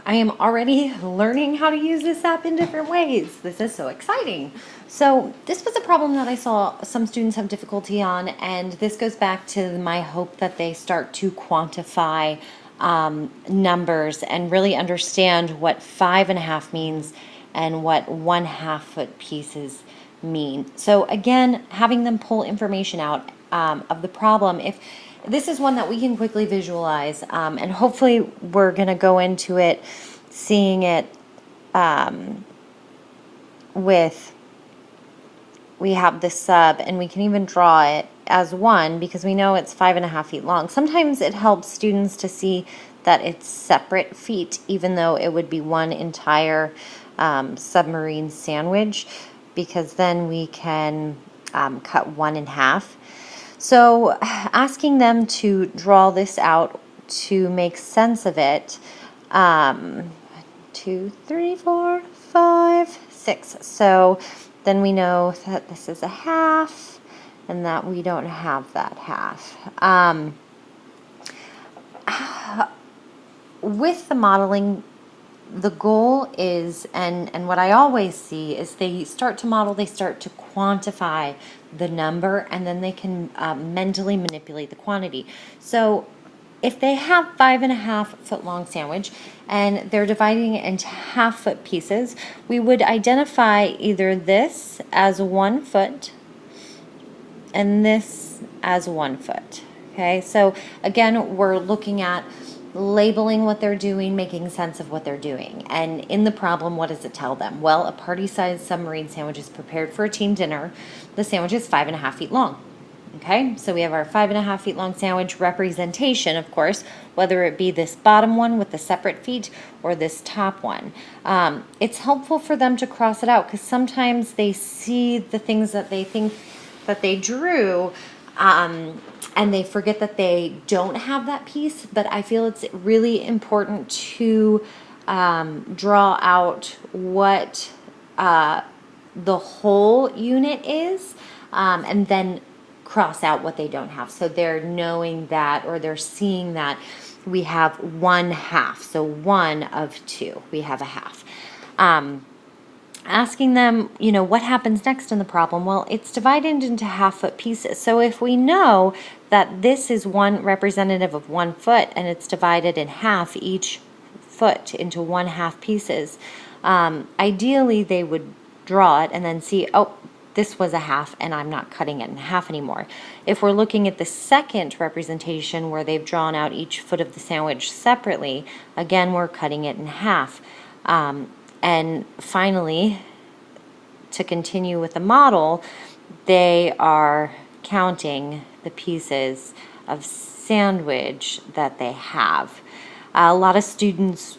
I am already learning how to use this app in different ways. This is so exciting. So this was a problem that I saw some students have difficulty on, and this goes back to my hope that they start to quantify numbers and really understand what 5.5 means and what 1/2 foot pieces mean. So again, having them pull information out of the problem. If this is one that we can quickly visualize, and hopefully we're going to go into it, seeing it with, we have this sub, and we can even draw it as one because we know it's 5.5 feet long. Sometimes it helps students to see that it's separate feet, even though it would be one entire submarine sandwich, because then we can cut one in half. So asking them to draw this out to make sense of it, 2, 3, 4, 5, 6. So then we know that this is a half and that we don't have that half. With the modeling, the goal is, and what I always see is they start to model, they start to quantify the number, and then they can mentally manipulate the quantity. So if they have 5.5 foot long sandwich and they're dividing it into 1/2 foot pieces, we would identify either this as 1 foot and this as 1 foot. Okay, so again, we're looking at labeling what they're doing, making sense of what they're doing. And in the problem, what does it tell them? Well, a party-sized submarine sandwich is prepared for a team dinner. The sandwich is 5.5 feet long. Okay, so we have our 5.5 feet long sandwich representation, of course, whether it be this bottom one with the separate feet or this top one. It's helpful for them to cross it out because sometimes they see the things that they think that they drew, and they forget that they don't have that piece. But I feel it's really important to draw out what the whole unit is, and then cross out what they don't have. So they're knowing that, or they're seeing that we have 1/2. So 1 of 2, we have a half. Asking them, what happens next in the problem? Well, it's divided into 1/2 foot pieces. So if we know that this is one representative of 1 foot and it's divided in half each foot into 1/2 pieces, ideally they would draw it and then see, oh, this was a half and I'm not cutting it in half anymore. If we're looking at the second representation where they've drawn out each foot of the sandwich separately, again, we're cutting it in half. And finally, to continue with the model, they are counting the pieces of sandwich that they have. A lot of students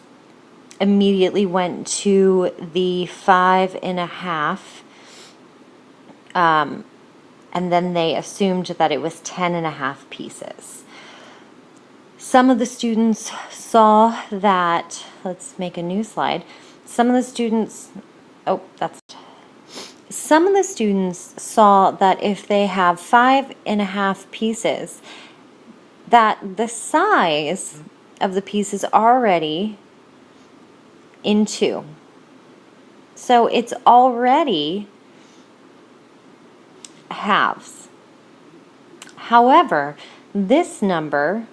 immediately went to the 5.5, and then they assumed that it was 10.5 pieces. Some of the students saw that, let's make a new slide. Some of the students saw that if they have 5.5 pieces, that the size of the piece is already in 2. So it's already halves. However, this number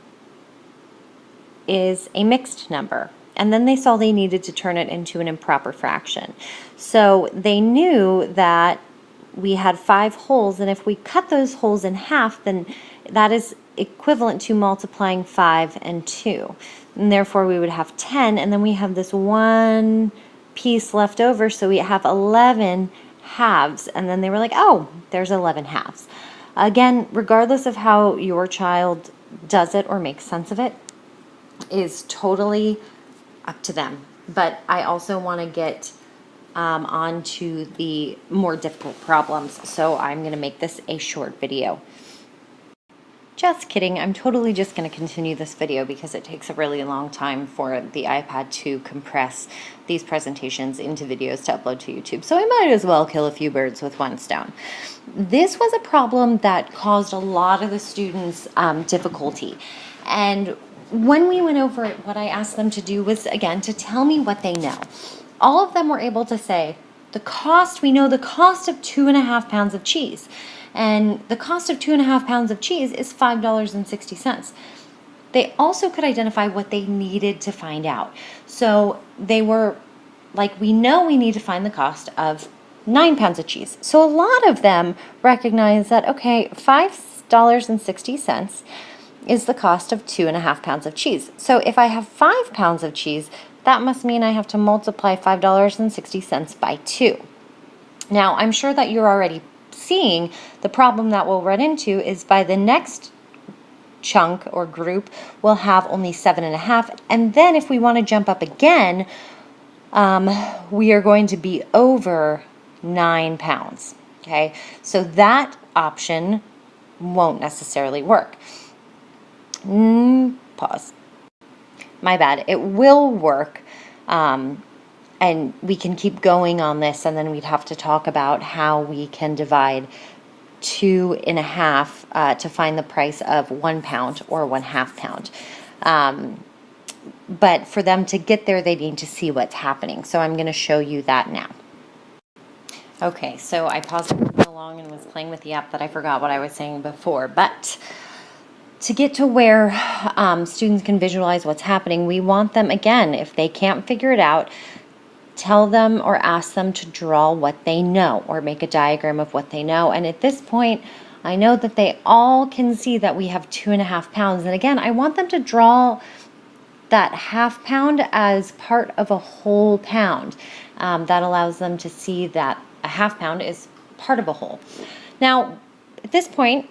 is a mixed number. And then they saw they needed to turn it into an improper fraction. So they knew that we had 5 holes, and if we cut those holes in half, then that is equivalent to multiplying 5 and 2. And therefore we would have 10, and then we have this one piece left over, so we have 11 halves. And then they were like, oh, there's 11 halves. Again, regardless of how your child does it or makes sense of it, is totally up to them. But I also want to get on to the more difficult problems, so I'm going to make this a short video. Just kidding, I'm totally just going to continue this video because it takes a really long time for the iPad to compress these presentations into videos to upload to YouTube, so I might as well kill a few birds with one stone. This was a problem that caused a lot of the students difficulty, and when we went over it, what I asked them to do was, again, to tell me what they know. All of them were able to say, we know the cost of 2.5 pounds of cheese. And the cost of 2.5 pounds of cheese is $5.60. They also could identify what they needed to find out. So they were like, we know we need to find the cost of 9 pounds of cheese. So a lot of them recognize that, okay, $5.60 is the cost of 2.5 pounds of cheese. So if I have 5 pounds of cheese, that must mean I have to multiply $5.60 by 2. Now, I'm sure that you're already seeing the problem that we'll run into is by the next chunk or group, we'll have only 7.5. And then if we want to jump up again, we are going to be over 9 pounds. Okay, so that option won't necessarily work. Pause. My bad. It will work. And we can keep going on this, and then we'd have to talk about how we can divide 2.5 to find the price of 1 pound or 1/2 pound. But for them to get there, they need to see what's happening. So I'm going to show you that now. Okay, so I paused along and was playing with the app that I forgot what I was saying before. But to get to where students can visualize what's happening, we want them, again, if they can't figure it out, tell them or ask them to draw what they know or make a diagram of what they know. And at this point, I know that they all can see that we have 2.5 pounds. And again, I want them to draw that 1/2 pound as part of a whole pound. That allows them to see that a 1/2 pound is part of a whole. Now, at this point,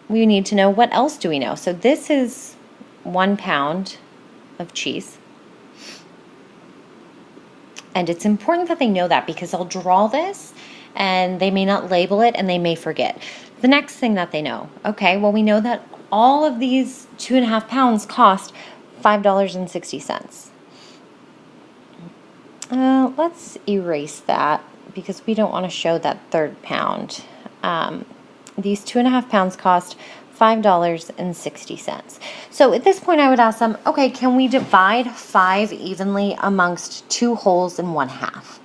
we need to know, what else do we know? So this is 1 pound of cheese. And it's important that they know that, because they'll draw this and they may not label it and they may forget. The next thing that they know, okay, well, we know that all of these 2.5 pounds cost $5.60. Let's erase that because we don't want to show that third pound. These 2.5 pounds cost $5.60. So at this point, I would ask them, okay, can we divide 5 evenly amongst 2 wholes and 1/2?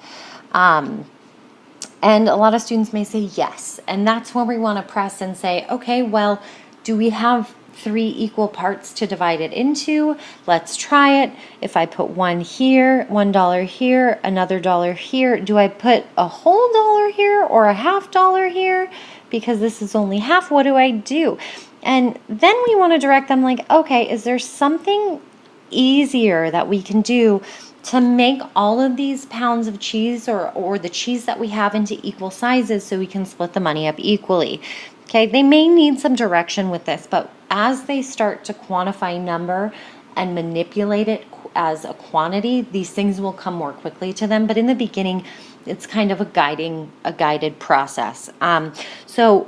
And a lot of students may say yes. And that's where we want to press and say, okay, well, do we have 3 equal parts to divide it into? Let's try it. If I put $1 here, $1 here, another $1 here, do I put a whole dollar here or a $half here? Because this is only half, what do I do? And then we want to direct them like, okay, is there something easier that we can do to make all of these pounds of cheese or the cheese that we have into equal sizes so we can split the money up equally? Okay, they may need some direction with this, but as they start to quantify number and manipulate it as a quantity, these things will come more quickly to them. But in the beginning, it's kind of a guided process. So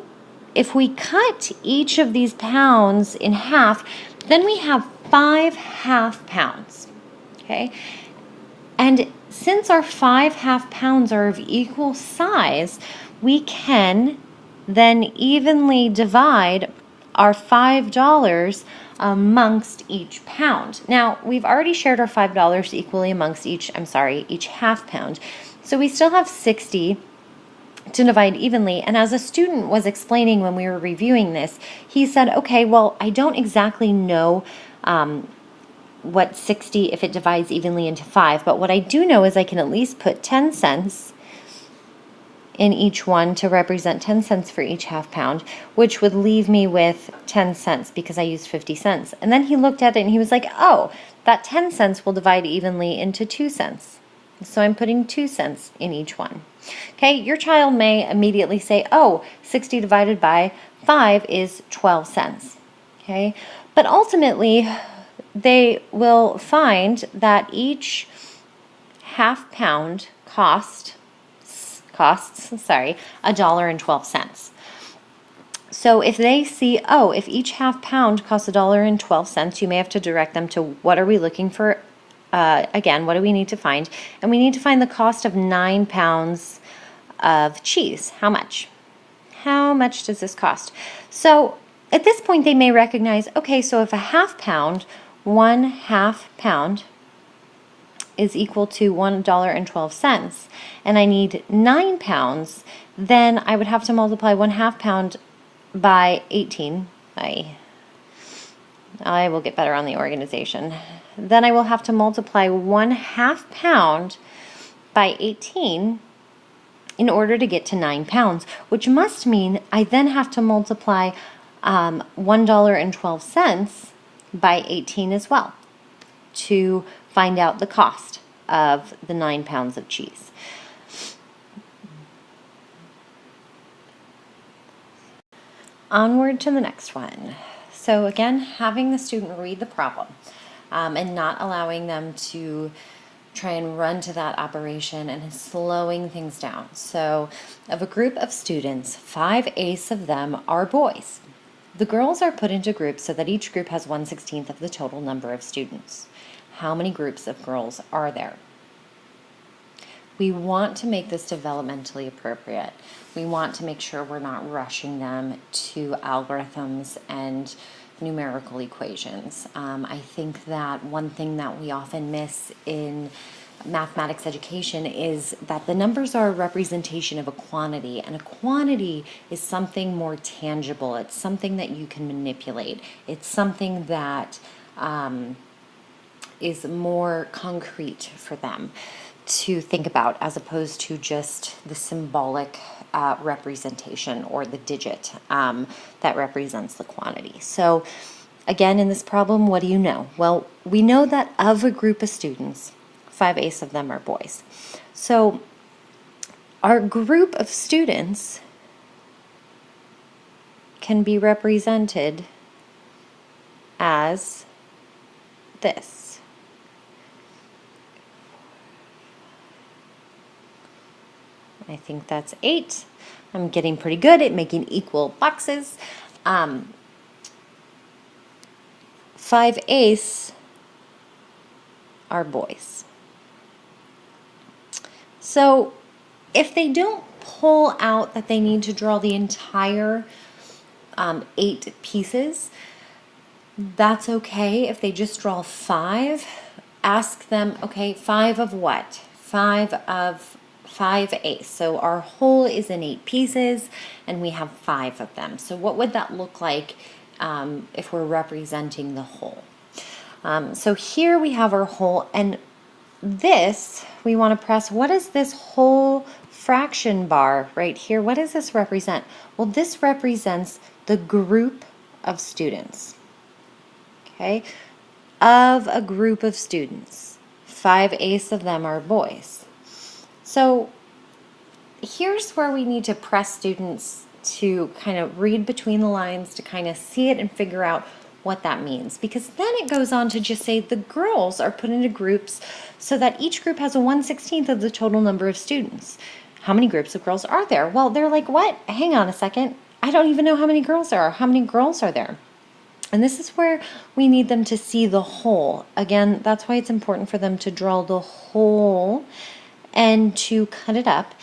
if we cut each of these pounds in half, then we have 5 1/2 pounds. Okay, and since our 5 1/2 pounds are of equal size, we can then evenly divide our $5 amongst each pound. Now, we've already shared our $5 equally amongst each 1/2 pound. So we still have 60 to divide evenly. And as a student was explaining when we were reviewing this, he said, okay, well, I don't exactly know what 60, if it divides evenly into 5, but what I do know is I can at least put 10 cents in each one to represent 10 cents for each 1/2 pound, which would leave me with 10 cents because I used 50 cents. And then he looked at it and he was like, oh, that 10 cents will divide evenly into 2 cents. So I'm putting 2 cents in each one. Okay, your child may immediately say, oh, 60 divided by 5 is 12 cents. Okay, but ultimately they will find that each 1/2 pound costs $1.12. So if they see, oh, if each 1/2 pound costs $1.12, you may have to direct them to what are we looking for. Again, what do we need to find? And we need to find the cost of 9 pounds of cheese. How much? How much does this cost? So at this point, they may recognize, okay, so if a 1/2 pound 1/2 pound is equal to $1.12, and I need 9 pounds, then I would have to multiply 1/2 pound by 18. I will get better on the organization. Then I will have to multiply 1/2 pound by 18 in order to get to 9 pounds, which must mean I then have to multiply $1.12 by 18 as well to find out the cost of the 9 pounds of cheese. Onward to the next one. So again, having the student read the problem and not allowing them to try and run to that operation and slowing things down. So of a group of students, 5/8 of them are boys. The girls are put into groups so that each group has 1/16 of the total number of students. How many groups of girls are there? We want to make this developmentally appropriate. We want to make sure we're not rushing them to algorithms and numerical equations. I think that one thing that we often miss in mathematics education is that the numbers are a representation of a quantity, and a quantity is something more tangible. It's something that you can manipulate. It's something that is more concrete for them to think about, as opposed to just the symbolic representation or the digit that represents the quantity. So again, in this problem, what do you know? Well, we know that of a group of students, 5/8 of them are boys. So our group of students can be represented as this. I think that's 8. I'm getting pretty good at making equal boxes. 5/8 are boys. So if they don't pull out that they need to draw the entire 8 pieces, that's okay. If they just draw 5, ask them, okay, 5 of what? 5 of 5/8. So our whole is in 8 pieces and we have 5 of them. So what would that look like if we're representing the whole? So here we have our whole, and this we want to press. What is this whole fraction bar right here? What does this represent? Well, this represents the group of students. Okay, of a group of students, 5/8 of them are boys. So here's where we need to press students to kind of read between the lines, to kind of see it and figure out what that means. Because then it goes on to just say the girls are put into groups so that each group has a 1/16 of the total number of students. How many groups of girls are there? Well, they're like, what? Hang on a second. I don't even know how many girls there are. How many girls are there? And this is where we need them to see the whole. Again, that's why it's important for them to draw the whole and to cut it up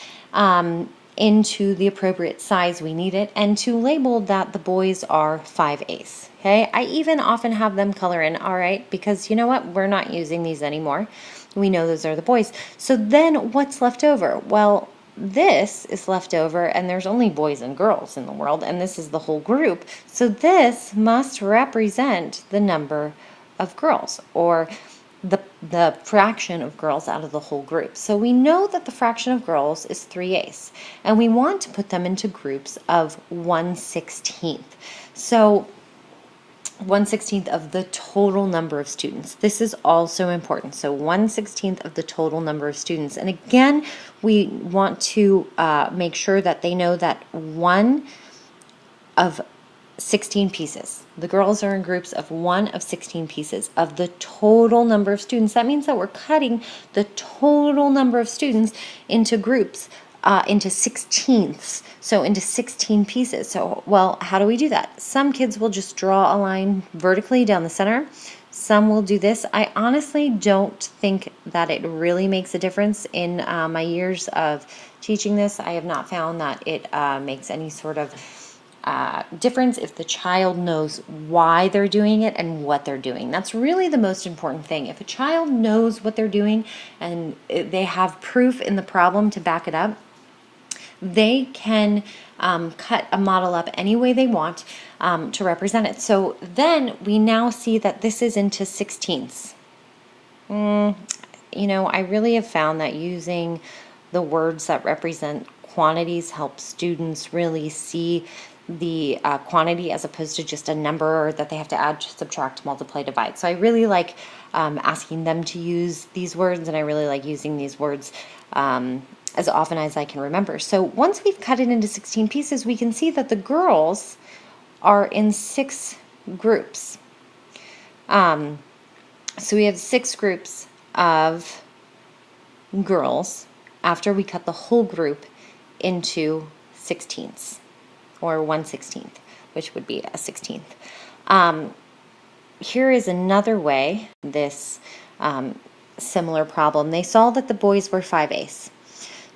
into the appropriate size we need it, and to label that the boys are 5/8. Okay, I even often have them color in, all right, because you know what? We're not using these anymore. We know those are the boys. So then what's left over? Well, this is left over, and there's only boys and girls in the world, and this is the whole group. So this must represent the number of girls, or the fraction of girls out of the whole group. So we know that the fraction of girls is 3/8, and we want to put them into groups of 1/16. So 1/16 of the total number of students. This is also important. So 1/16 of the total number of students. And again, we want to make sure that they know that 1 of 16 pieces. The girls are in groups of 1 of 16 pieces of the total number of students. That means that we're cutting the total number of students into groups, into 16ths, so into 16 pieces. So, well, how do we do that? Some kids will just draw a line vertically down the center. Some will do this. I honestly don't think that it really makes a difference in my years of teaching this. I have not found that it makes any sort of difference if the child knows why they're doing it and what they're doing. That's really the most important thing. If a child knows what they're doing and they have proof in the problem to back it up, they can cut a model up any way they want to represent it. So then we now see that this is into sixteenths. I really have found that using the words that represent quantities helps students really see the quantity as opposed to just a number that they have to add, subtract, multiply, divide. So I really like asking them to use these words, and I really like using these words as often as I can remember. So once we've cut it into 16 pieces, we can see that the girls are in 6 groups. So we have 6 groups of girls after we cut the whole group into sixteenths, or 1/16, which would be a 16th. Here is another way, this similar problem. They saw that the boys were 5/8.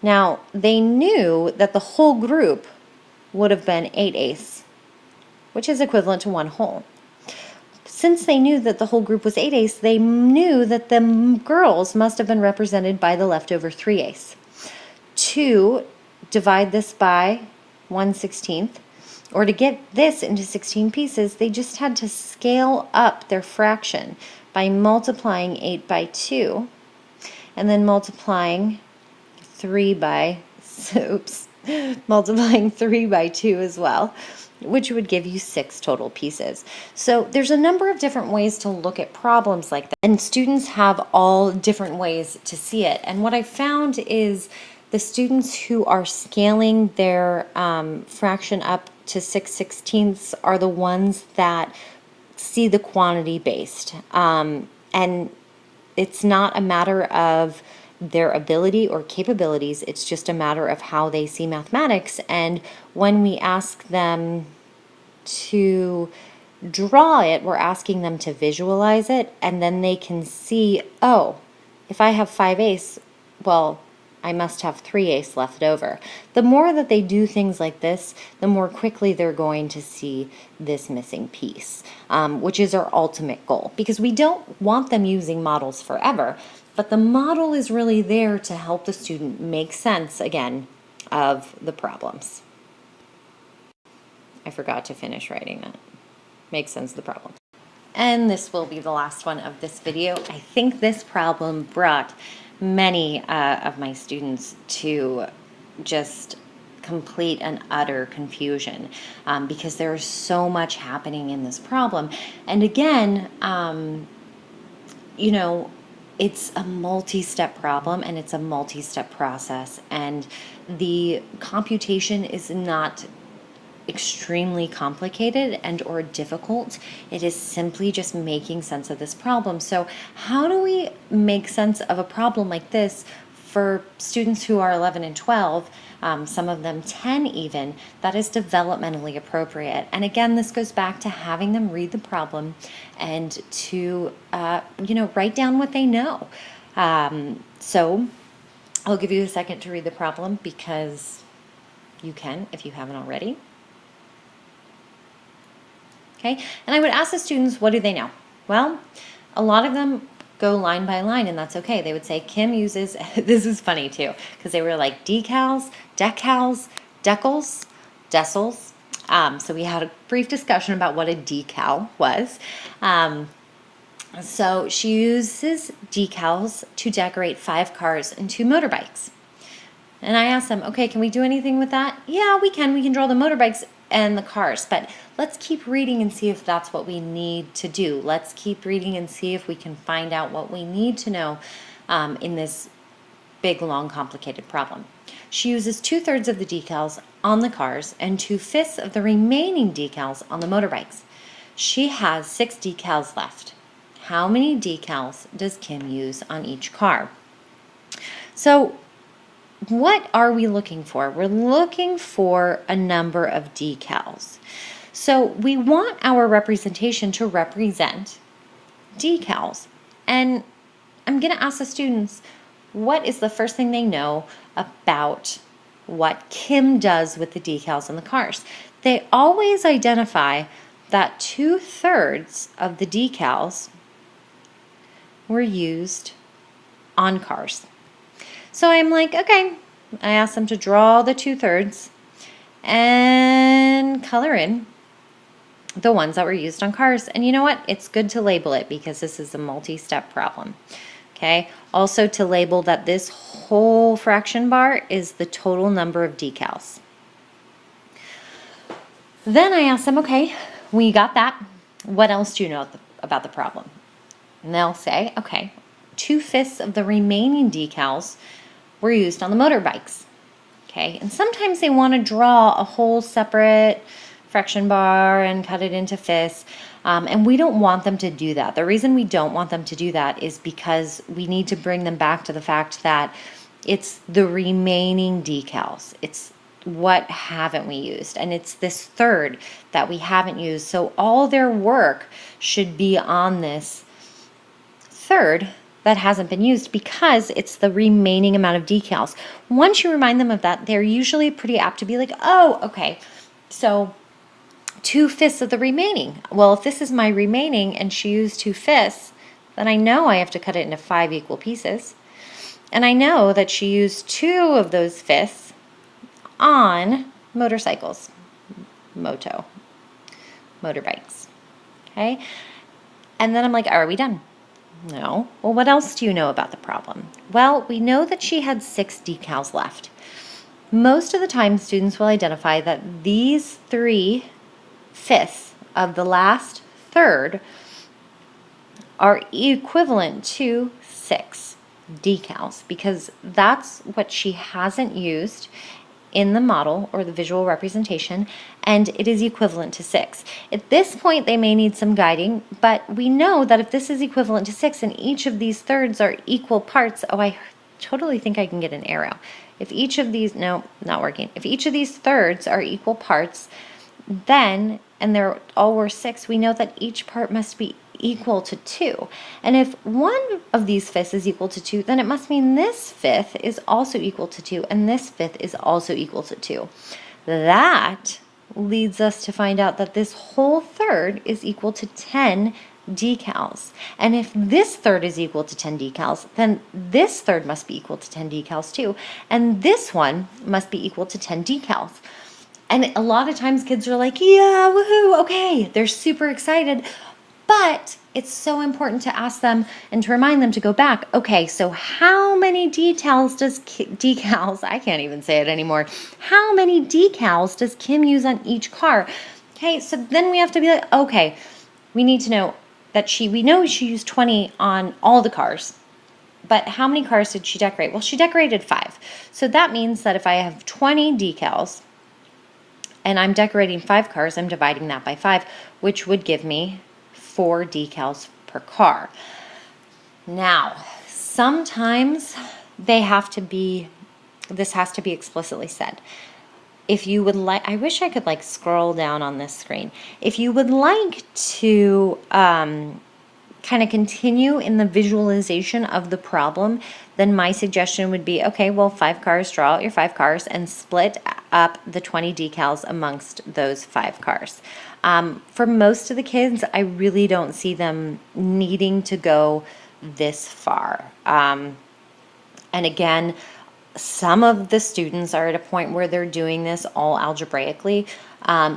Now, they knew that the whole group would have been 8/8, which is equivalent to 1 whole. Since they knew that the whole group was 8/8, they knew that the girls must have been represented by the leftover 3/8. To divide this by 1/16, or to get this into 16 pieces, they just had to scale up their fraction by multiplying 8 by 2, and then multiplying 3 by 2 as well, which would give you 6 total pieces. So there's a number of different ways to look at problems like that, and students have all different ways to see it. And what I found is the students who are scaling their fraction up to 6/16 are the ones that see the quantity based. And it's not a matter of their ability or capabilities, it's just a matter of how they see mathematics. And when we ask them to draw it, we're asking them to visualize it, and then they can see, oh, if I have 5/8, well, I must have 3/8 left over. The more that they do things like this, the more quickly they're going to see this missing piece, which is our ultimate goal, because we don't want them using models forever, but the model is really there to help the student make sense, again, of the problems. I forgot to finish writing that. Make sense of the problem. And this will be the last one of this video. I think this problem brought many of my students to just complete and utter confusion, because there is so much happening in this problem. And again, it's a multi-step problem, and it's a multi-step process, and the computation is not extremely complicated and or difficult. It is simply just making sense of this problem. So how do we make sense of a problem like this for students who are 11 and 12, some of them 10 even, that is developmentally appropriate? And again, this goes back to having them read the problem and to, write down what they know. So I'll give you a second to read the problem, because you can if you haven't already. Okay, and I would ask the students, what do they know? Well, a lot of them go line by line, and that's okay. They would say Kim uses, this is funny too, because they were like decals, decals, decals, decils. So we had a brief discussion about what a decal was. So she uses decals to decorate 5 cars and 2 motorbikes. And I asked them, okay, can we do anything with that? Yeah, we can. We can draw the motorbikes and the cars, but let's keep reading and see if that's what we need to do. Let's keep reading and see if we can find out what we need to know in this big, long, complicated problem. She uses 2/3 of the decals on the cars and 2/5 of the remaining decals on the motorbikes. She has 6 decals left. How many decals does Kim use on each car? So what are we looking for? We're looking for a number of decals. So we want our representation to represent decals. And I'm going to ask the students, what is the first thing they know about what Kim does with the decals on the cars. They always identify that 2/3 of the decals were used on cars. So I'm like, okay, I asked them to draw the 2/3 and color in the ones that were used on cars. And you know what? It's good to label it because this is a multi-step problem. Okay. Also to label that this whole fraction bar is the total number of decals. Then I asked them, okay, we got that. What else do you know about the problem? And they'll say, okay, 2/5 of the remaining decals were used on the motorbikes. Okay. And sometimes they want to draw a whole separate fraction bar and cut it into fifths. And we don't want them to do that. The reason we don't want them to do that is because we need to bring them back to the fact that it's the remaining decals. It's what haven't we used? And it's this third that we haven't used. So all their work should be on this third that hasn't been used because it's the remaining amount of decals. Once you remind them of that, they're usually pretty apt to be like, oh, okay, so 2/5 of the remaining. Well, if this is my remaining and she used 2/5, then I know I have to cut it into 5 equal pieces. And I know that she used 2 of those fifths on motorcycles, motorbikes. Okay? And then I'm like, are we done? No. Well, what else do you know about the problem? Well, we know that she had 6 decals left. Most of the time, students will identify that these 3/5 of the last third are equivalent to 6 decals because that's what she hasn't used in the model or the visual representation, and it is equivalent to 6. At this point, they may need some guiding, but we know that if this is equivalent to 6 and each of these thirds are equal parts, oh, I totally think I can get an arrow. If each of these, no, not working. If each of these thirds are equal parts, then, and they're all worth 6, we know that each part must be equal to 2. And if one of these fifths is equal to 2, then it must mean this fifth is also equal to 2, and this fifth is also equal to 2. That leads us to find out that this whole third is equal to 10 decals. And if this third is equal to 10 decals, then this third must be equal to 10 decals too. And this one must be equal to 10 decals. And a lot of times kids are like, yeah, woohoo, okay. They're super excited. But it's so important to ask them and to remind them to go back. Okay, so how many decals, I can't even say it anymore. How many decals does Kim use on each car? Okay, so then we have to be like, okay, we need to know that we know she used 20 on all the cars. But how many cars did she decorate? Well, she decorated 5. So that means that if I have 20 decals and I'm decorating 5 cars, I'm dividing that by 5, which would give me 4 decals per car. Now, sometimes this has to be explicitly said. If you would like, I wish I could like scroll down on this screen. If you would like to kind of continue in the visualization of the problem, then my suggestion would be, okay, well, 5 cars, draw out your 5 cars and split up the 20 decals amongst those 5 cars. For most of the kids, I really don't see them needing to go this far. And again, some of the students are at a point where they're doing this all algebraically,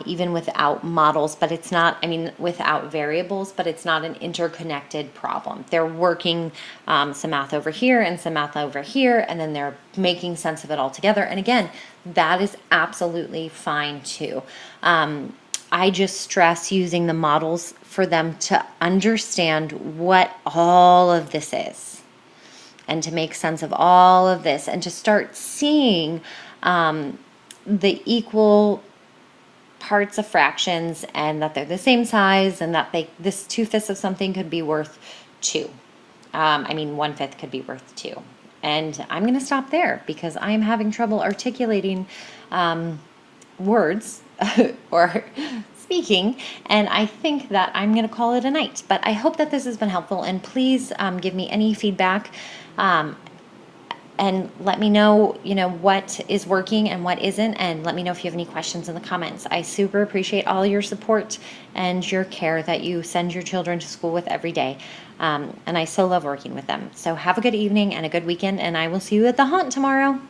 even without models, but it's not, without variables, but it's not an interconnected problem. They're working some math over here and some math over here, and then they're making sense of it all together. And again, that is absolutely fine too. I just stress using the models for them to understand what all of this is and to make sense of all of this and to start seeing the equal parts of fractions and that they're the same size and that this 2/5 of something could be worth 2. 1/5 could be worth 2. And I'm going to stop there because I'm having trouble articulating words or speaking, and I think that I'm going to call it a night. But I hope that this has been helpful, and please give me any feedback. and let me know, what is working and what isn't, and let me know if you have any questions in the comments. I super appreciate all your support and your care that you send your children to school with every day. And I so love working with them. So have a good evening and a good weekend, and I will see you at the haunt tomorrow.